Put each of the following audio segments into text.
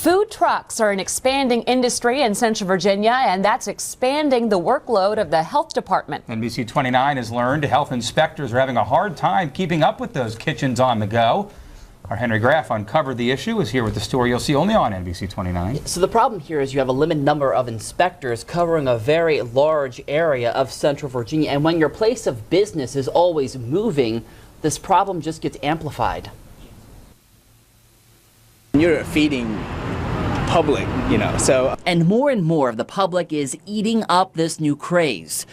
Food trucks are an expanding industry in Central Virginia, and that's expanding the workload of the health department. NBC29 has learned health inspectors are having a hard time keeping up with those kitchens on the go. Our Henry Graff uncovered the issue, is here with the story you'll see only on NBC29. So the problem here is you have a limited number of inspectors covering a very large area of Central Virginia, and when your place of business is always moving, this problem just gets amplified. You're feeding public, so. And more of the public is eating up this new craze.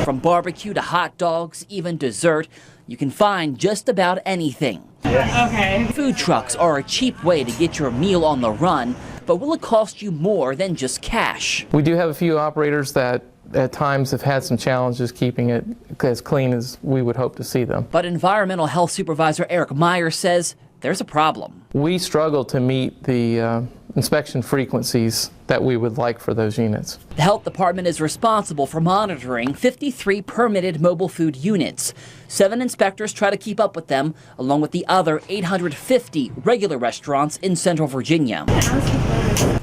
From barbecue to hot dogs, even dessert, you can find just about anything. Yeah. Okay. Food trucks are a cheap way to get your meal on the run, but will it cost you more than just cash? We do have a few operators that at times have had some challenges keeping it as clean as we would hope to see them. But Environmental Health Supervisor Eric Meyer says there's a problem. We struggle to meet the inspection frequencies that we would like for those units. The health department is responsible for monitoring 53 permitted mobile food units. 7 inspectors try to keep up with them, along with the other 850 regular restaurants in Central Virginia.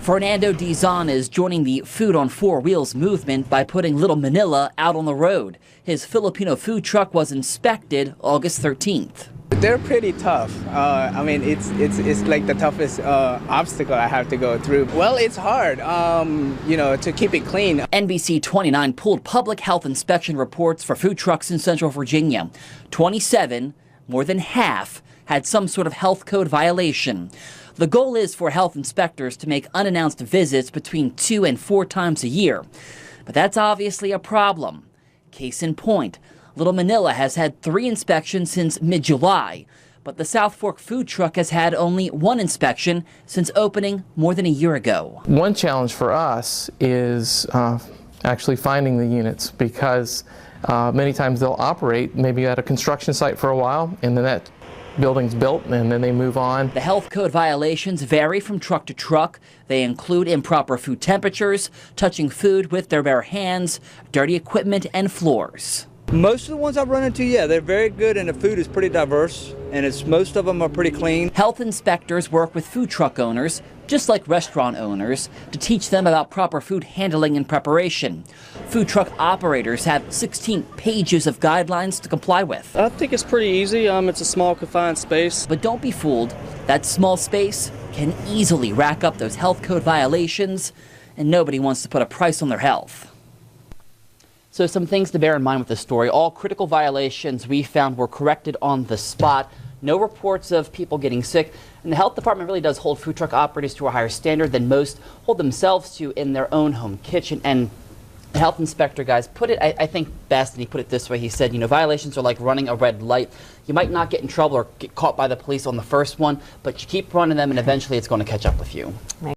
Fernando Dizon is joining the Food on 4 Wheels movement by putting Little Manila out on the road. His Filipino food truck was inspected August 13th. They're pretty tough. It's like the toughest obstacle I have to go through. Well, it's hard, to keep it clean. NBC29 pulled public health inspection reports for food trucks in Central Virginia. 27, more than half, had some sort of health code violation. The goal is for health inspectors to make unannounced visits between 2 and 4 times a year. But that's obviously a problem. Case in point, Little Manila has had 3 inspections since mid-July, but the South Fork food truck has had only 1 inspection since opening more than a year ago. One challenge for us is actually finding the units, because many times they'll operate maybe at a construction site for a while, and then that building's built and then they move on. The health code violations vary from truck to truck. They include improper food temperatures, touching food with their bare hands, dirty equipment, and floors. Most of the ones I've run into, yeah, they're very good, and the food is pretty diverse, and most of them are pretty clean. Health inspectors work with food truck owners, just like restaurant owners, to teach them about proper food handling and preparation. Food truck operators have 16 pages of guidelines to comply with. I think it's pretty easy. It's a small confined space. But don't be fooled. That small space can easily rack up those health code violations, and nobody wants to put a price on their health. So some things to bear in mind with this story. All critical violations we found were corrected on the spot. No reports of people getting sick. And the health department really does hold food truck operators to a higher standard than most hold themselves to in their own home kitchen. And the health inspector, guys, put it, I think, best, and he put it this way. He said, violations are like running a red light. You might not get in trouble or get caught by the police on the first one, but you keep running them and eventually it's going to catch up with you.